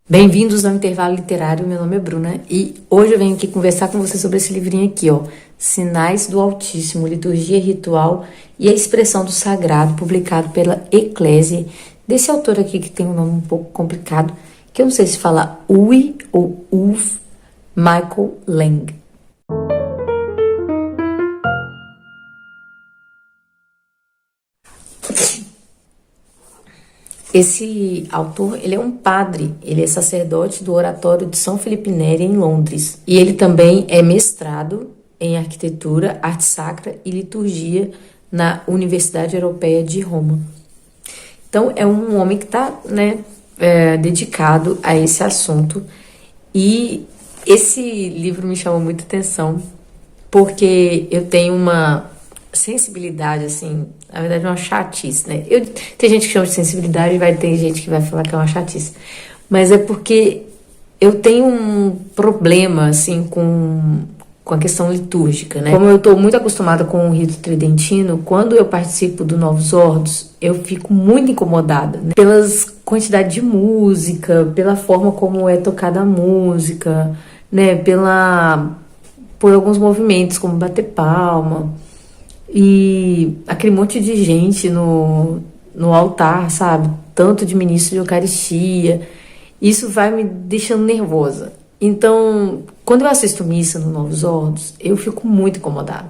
Bem-vindos ao Intervalo Literário, meu nome é Bruna e hoje eu venho aqui conversar com você sobre esse livrinho aqui, ó, Sinais do Altíssimo, Liturgia Ritual e a Expressão do Sagrado, publicado pela Eclésia, desse autor aqui que tem um nome um pouco complicado, que eu não sei se fala Uwe ou Uwe, Michael Lang. Esse autor, ele é um padre, ele é sacerdote do Oratório de São Felipe Neri, em Londres. E ele também é mestrado em Arquitetura, Arte Sacra e Liturgia na Universidade Europeia de Roma. Então, é um homem que está dedicado a esse assunto. E esse livro me chamou muita atenção, porque eu tenho uma sensibilidade, assim, na verdade é uma chatice, né? Tem gente que chama de sensibilidade e vai ter gente que vai falar que é uma chatice. Mas é porque eu tenho um problema, assim, com a questão litúrgica, né? Como eu estou muito acostumada com o rito tridentino, quando eu participo do Novos Ordos, eu fico muito incomodada, né? Pelas quantidade de música, pela forma como é tocada a música, né? Por alguns movimentos, como bater palma. E aquele monte de gente no altar, sabe? Tanto de ministro de Eucaristia. Isso vai me deixando nervosa. Então, quando eu assisto missa no Novos Ordos, eu fico muito incomodada.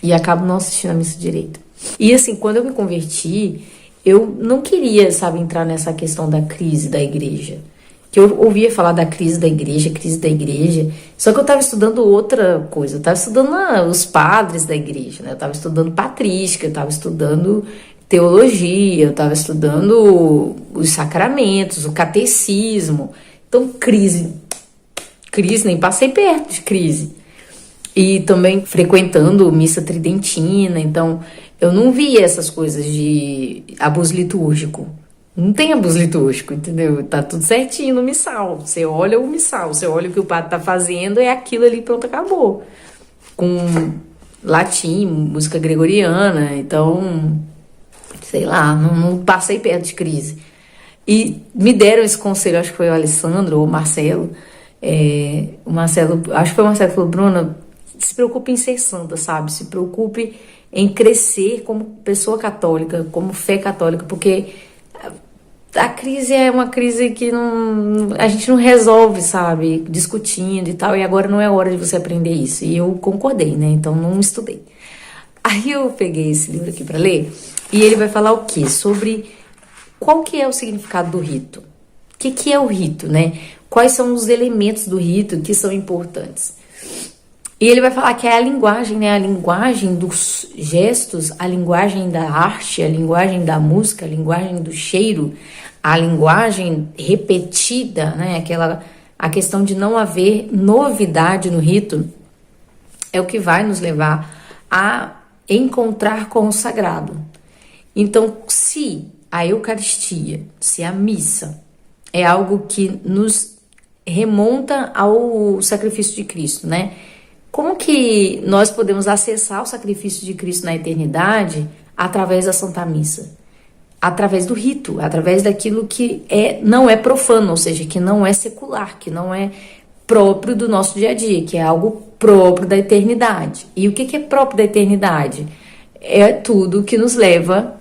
E acabo não assistindo a missa direito. E assim, quando eu me converti, eu não queria, sabe, entrar nessa questão da crise da igreja. Que eu ouvia falar da crise da igreja, só que eu estava estudando outra coisa, eu estava estudando os padres da igreja, né? Eu estava estudando patrística, eu estava estudando teologia, eu estava estudando os sacramentos, o catecismo. Então, crise, nem passei perto de crise. E também frequentando missa tridentina, então eu não via essas coisas de abuso litúrgico. Não tem abuso litúrgico, entendeu? Tá tudo certinho no missal. Você olha o missal, você olha o que o padre tá fazendo, é aquilo ali, pronto, acabou. Com latim, música gregoriana, então, sei lá, não passei perto de crise. E me deram esse conselho, acho que foi o Alessandro ou o Marcelo. O Marcelo, acho que foi o Marcelo que falou: Bruna, se preocupe em ser santa, sabe? Se preocupe em crescer como pessoa católica, como fé católica, porque a crise é uma crise que a gente não resolve, sabe, discutindo e tal, e agora não é hora de você aprender isso. E eu concordei, né, então não estudei. Aí eu peguei esse livro aqui para ler, e ele vai falar o quê? Sobre qual que é o significado do rito. O que é o rito, né? Quais são os elementos do rito que são importantes. E ele vai falar que é a linguagem, né? A linguagem dos gestos, a linguagem da arte, a linguagem da música, a linguagem do cheiro, a linguagem repetida, né? A questão de não haver novidade no rito é o que vai nos levar a encontrar com o sagrado. Então, se a Eucaristia, se a missa é algo que nos remonta ao sacrifício de Cristo, né? Como que nós podemos acessar o sacrifício de Cristo na eternidade através da Santa Missa? Através do rito, através daquilo que não é profano, ou seja, que não é secular, que não é próprio do nosso dia a dia, que é algo próprio da eternidade. E o que é próprio da eternidade? É tudo que nos leva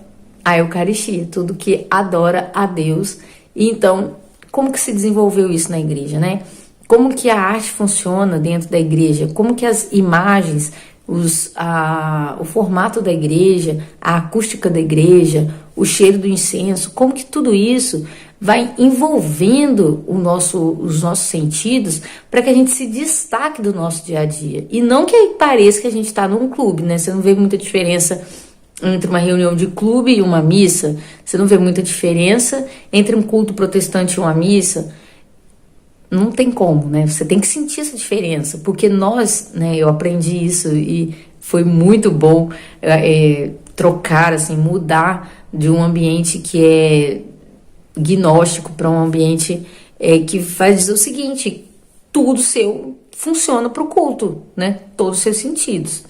à Eucaristia, tudo que adora a Deus. E então, como que se desenvolveu isso na igreja, né? Como que a arte funciona dentro da igreja, como que as imagens, o formato da igreja, a acústica da igreja, o cheiro do incenso, como que tudo isso vai envolvendo os nossos sentidos para que a gente se destaque do nosso dia a dia. E não que pareça que a gente está num clube, né? Você não vê muita diferença entre uma reunião de clube e uma missa, você não vê muita diferença entre um culto protestante e uma missa. Não tem como, né? Você tem que sentir essa diferença, porque nós, né? Eu aprendi isso e foi muito bom trocar, assim, mudar de um ambiente que é gnóstico para um ambiente que vai dizer o seguinte: tudo seu funciona para o culto, né? Todos os seus sentidos.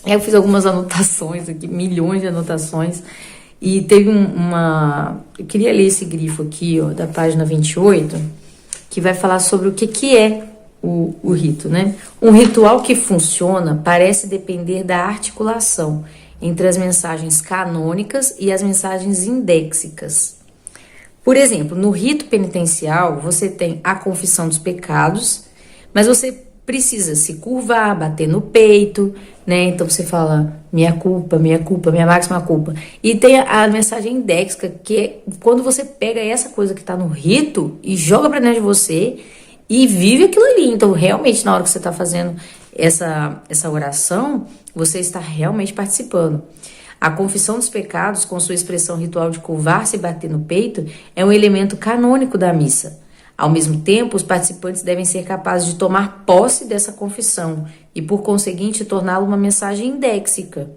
Eu fiz algumas anotações aqui, milhões de anotações, e teve eu queria ler esse grifo aqui, ó, da página 28. que vai falar sobre o que é o rito, né? Um ritual que funciona parece depender da articulação entre as mensagens canônicas e as mensagens indéxicas. Por exemplo, no rito penitencial, você tem a confissão dos pecados, mas você precisa se curvar, bater no peito, né? Então você fala minha culpa, minha máxima culpa. E tem a mensagem indéxica, que é quando você pega essa coisa que tá no rito e joga pra dentro de você e vive aquilo ali. Então, realmente, na hora que você tá fazendo essa oração, você está realmente participando. A confissão dos pecados, com sua expressão ritual de curvar-se e bater no peito, é um elemento canônico da missa. Ao mesmo tempo, os participantes devem ser capazes de tomar posse dessa confissão e, por conseguinte, torná-la uma mensagem indéxica.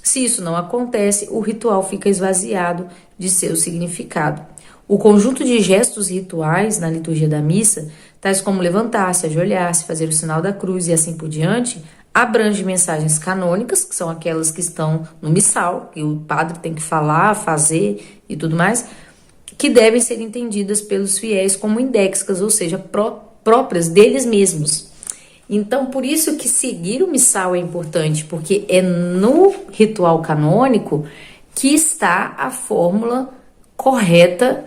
Se isso não acontece, o ritual fica esvaziado de seu significado. O conjunto de gestos rituais na liturgia da missa, tais como levantar-se, ajoelhar-se, fazer o sinal da cruz e assim por diante, abrange mensagens canônicas, que são aquelas que estão no missal, que o padre tem que falar, fazer e tudo mais, que devem ser entendidas pelos fiéis como indéxicas, ou seja, próprias deles mesmos. Então, por isso que seguir o missal é importante, porque é no ritual canônico que está a fórmula correta,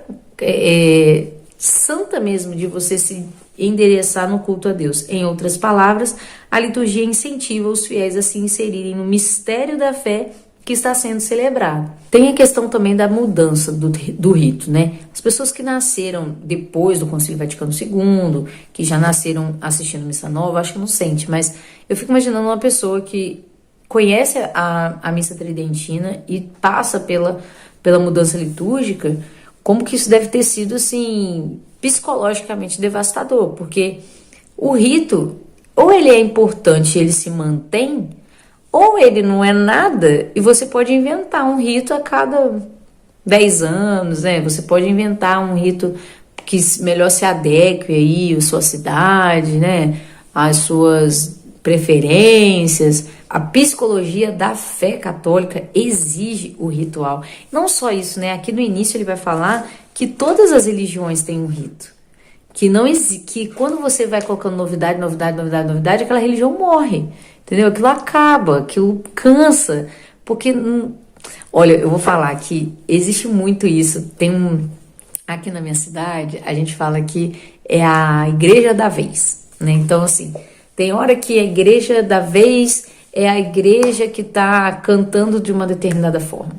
santa mesmo, de você se endereçar no culto a Deus. Em outras palavras, a liturgia incentiva os fiéis a se inserirem no mistério da fé que está sendo celebrado. Tem a questão também da mudança do rito, né? As pessoas que nasceram depois do Concílio Vaticano II, que já nasceram assistindo Missa Nova, acho que não sente, mas eu fico imaginando uma pessoa que conhece a Missa Tridentina e passa pela mudança litúrgica, como que isso deve ter sido, assim, psicologicamente devastador, porque o rito, ou ele é importante e ele se mantém, ou ele não é nada e você pode inventar um rito a cada 10 anos, né? Você pode inventar um rito que melhor se adeque aí à sua cidade, né? Às suas preferências. A psicologia da fé católica exige o ritual. Não só isso, né? Aqui no início ele vai falar que todas as religiões têm um rito. Que quando você vai colocando novidade, aquela religião morre. Entendeu? Aquilo acaba, aquilo cansa, porque, olha, eu vou falar que existe muito isso, aqui na minha cidade, a gente fala que é a igreja da vez, né? Então, assim, tem hora que a igreja da vez é a igreja que tá cantando de uma determinada forma.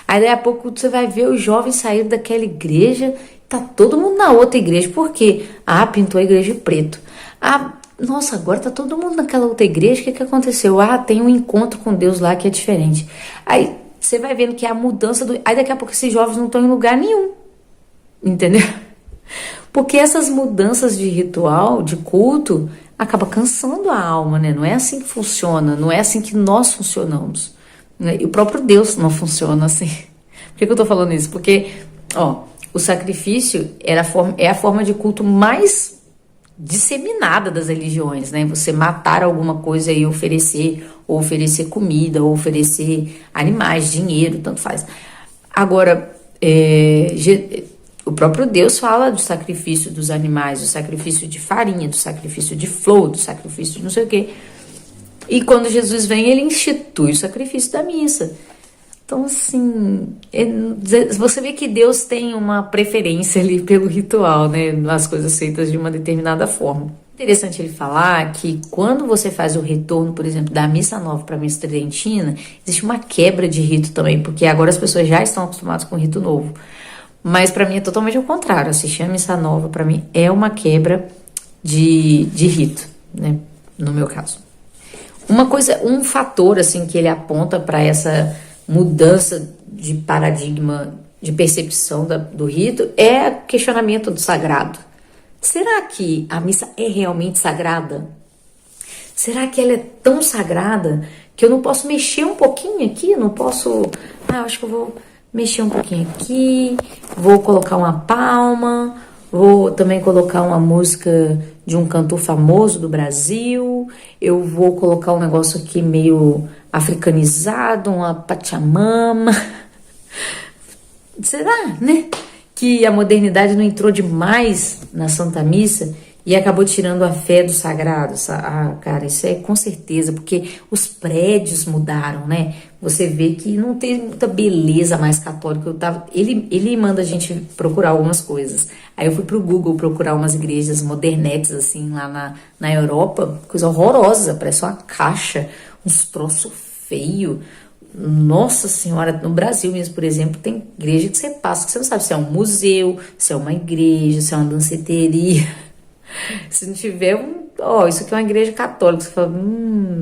Aí, daí a pouco, você vai ver os jovens saírem daquela igreja, tá todo mundo na outra igreja, por quê? Pintou a igreja de preto. Nossa, agora tá todo mundo naquela outra igreja, o que aconteceu? Tem um encontro com Deus lá que é diferente. Aí você vai vendo que é a mudança Aí daqui a pouco esses jovens não estão em lugar nenhum, entendeu? Porque essas mudanças de ritual, de culto, acaba cansando a alma, né? Não é assim que funciona, não é assim que nós funcionamos, né? E o próprio Deus não funciona assim. Por que eu tô falando isso? Porque, o sacrifício é a forma de culto mais disseminada das religiões, né? Você matar alguma coisa e oferecer, ou oferecer comida, ou oferecer animais, dinheiro, tanto faz. Agora, o próprio Deus fala do sacrifício dos animais, do sacrifício de farinha, do sacrifício de flor, do sacrifício de não sei o quê. E quando Jesus vem, ele institui o sacrifício da missa. Então, assim, você vê que Deus tem uma preferência ali pelo ritual, né? As coisas feitas de uma determinada forma. Interessante ele falar que quando você faz o retorno, por exemplo, da Missa Nova para a Missa Tridentina, existe uma quebra de rito também, porque agora as pessoas já estão acostumadas com o rito novo. Mas para mim é totalmente ao contrário. Assistir a Missa Nova, para mim, é uma quebra de rito, né? No meu caso. Um fator, assim, que ele aponta para essa mudança de paradigma, de percepção do rito, é o questionamento do sagrado. Será que a missa é realmente sagrada? Será que ela é tão sagrada que eu não posso mexer um pouquinho aqui? Eu não posso... eu acho que eu vou mexer um pouquinho aqui, vou colocar uma palma, vou também colocar uma música de um cantor famoso do Brasil, eu vou colocar um negócio aqui meio africanizado, uma pachamama. Será, né? que a modernidade não entrou demais na Santa Missa e acabou tirando a fé do sagrado. Ah, cara, isso é com certeza, porque os prédios mudaram, né? Você vê que não tem muita beleza mais católica. Ele manda a gente procurar algumas coisas. Aí eu fui pro Google procurar umas igrejas modernetes, assim, lá na Europa. Coisa horrorosa, parece uma caixa, uns troços feios. Nossa Senhora, no Brasil mesmo, por exemplo, tem igreja que você passa, que você não sabe se é um museu, se é uma igreja, se é uma danceteria. Se não tiver isso aqui é uma igreja católica, você fala,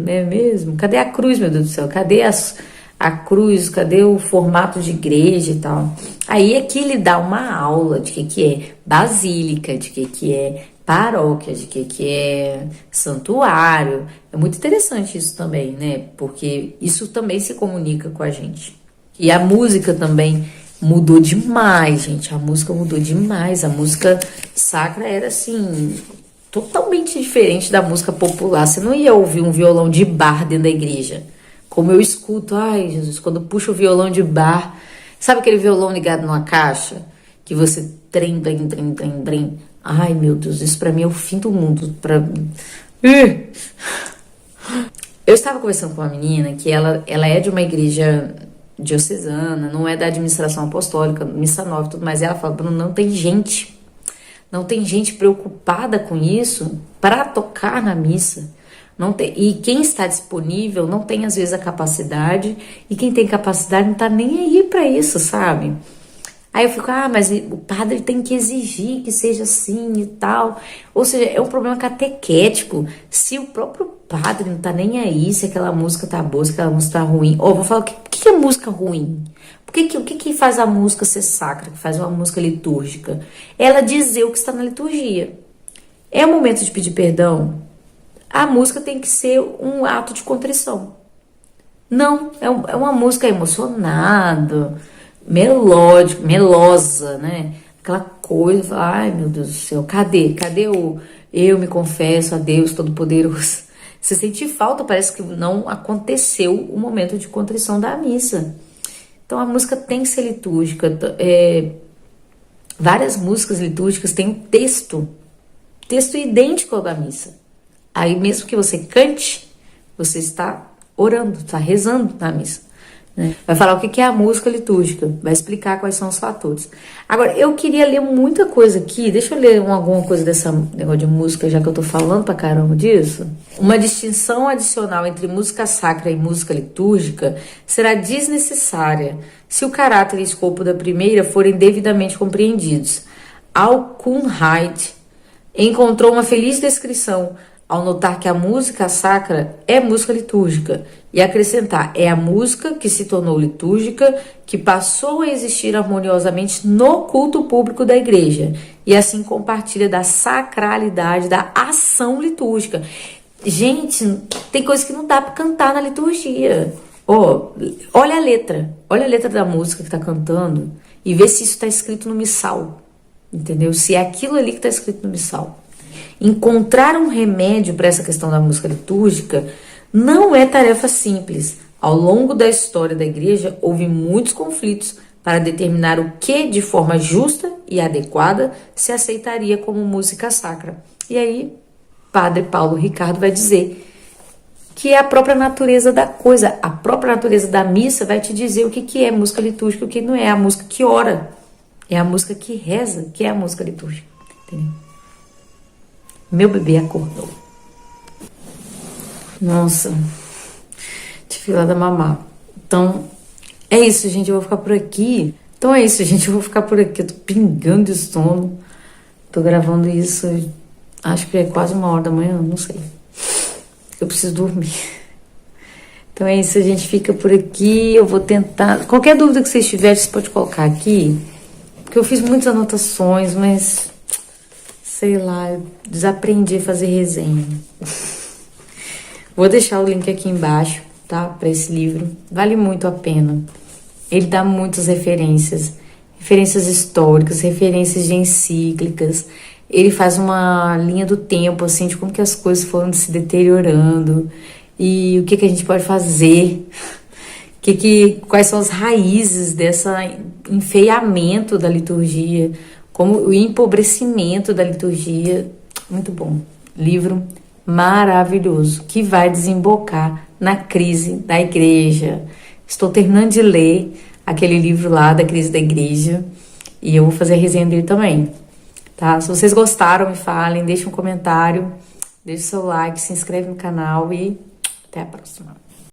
é mesmo? Cadê a cruz, meu Deus do céu? Cadê a cruz? Cadê o formato de igreja e tal? Aí aqui ele dá uma aula de que é basílica, de que é paróquia, de que é santuário. É muito interessante isso também, né? Porque isso também se comunica com a gente. E a música também mudou demais, gente. A música mudou demais. A música sacra era assim, totalmente diferente da música popular. Você não ia ouvir um violão de bar dentro da igreja. Como eu escuto, ai Jesus, quando puxo o violão de bar, sabe aquele violão ligado numa caixa? Que você trem. Ai meu Deus, isso pra mim é o fim do mundo. Eu estava conversando com uma menina que ela é de uma igreja diocesana, não é da administração apostólica, missa nova e tudo mais. E ela fala, Bruno, não tem gente preocupada com isso para tocar na missa. Não tem, e quem está disponível não tem às vezes a capacidade, e quem tem capacidade não tá nem aí para isso, sabe? Aí eu fico, mas o padre tem que exigir que seja assim e tal. Ou seja, é um problema catequético. Se o próprio padre não tá nem aí, se aquela música tá boa, se aquela música tá ruim. Vou falar, o que é música ruim? O que faz a música ser sacra, que faz uma música litúrgica? Ela dizer o que está na liturgia. É o momento de pedir perdão? A música tem que ser um ato de contrição. Não, é uma música emocionada, melódica, melosa, né? Aquela coisa, ai meu Deus do céu, cadê o eu me confesso a Deus Todo-Poderoso? Você sente falta, parece que não aconteceu o momento de contrição da missa. Então a música tem que ser litúrgica. Várias músicas litúrgicas têm um texto idêntico ao da missa. Aí mesmo que você cante, você está orando, está rezando na missa, né? Vai falar o que é a música litúrgica, vai explicar quais são os fatores. Agora, eu queria ler muita coisa aqui, deixa eu ler alguma coisa dessa negócio de música, já que eu tô falando pra caramba disso. Uma distinção adicional entre música sacra e música litúrgica será desnecessária se o caráter e escopo da primeira forem devidamente compreendidos. Al-Kunheit encontrou uma feliz descrição ao notar que a música sacra é música litúrgica, e acrescentar, é a música que se tornou litúrgica, que passou a existir harmoniosamente no culto público da igreja, e assim compartilha da sacralidade da ação litúrgica. Gente, tem coisa que não dá para cantar na liturgia. Olha a letra da música que tá cantando, e vê se isso está escrito no missal, entendeu? Se é aquilo ali que está escrito no missal. Encontrar um remédio para essa questão da música litúrgica não é tarefa simples. Ao longo da história da igreja, houve muitos conflitos para determinar o que, de forma justa e adequada, se aceitaria como música sacra. E aí, Padre Paulo Ricardo vai dizer que é a própria natureza da coisa, a própria natureza da missa vai te dizer o que é música litúrgica e o que não é. A música que ora, é a música que reza, que é a música litúrgica. Entendeu? Meu bebê acordou. Nossa, tive lá da mamar. Então, é isso, gente. Eu vou ficar por aqui. Eu tô pingando de sono. Tô gravando isso, acho que é quase 1h da manhã, não sei. Eu preciso dormir. Então é isso, a gente fica por aqui. Eu vou tentar. Qualquer dúvida que vocês tiverem, você pode colocar aqui. Porque eu fiz muitas anotações, mas sei lá, eu desaprendi a fazer resenha. Vou deixar o link aqui embaixo, tá? Para esse livro. Vale muito a pena. Ele dá muitas referências históricas, referências de encíclicas. Ele faz uma linha do tempo, assim, de como que as coisas foram se deteriorando e o que a gente pode fazer. quais são as raízes desse enfeiamento da liturgia, como o empobrecimento da liturgia. Muito bom. Livro maravilhoso, que vai desembocar na crise da igreja. Estou terminando de ler aquele livro lá da crise da igreja e eu vou fazer a resenha dele também, tá? Se vocês gostaram, me falem, deixem um comentário, deixe o seu like, se inscreve no canal e até a próxima.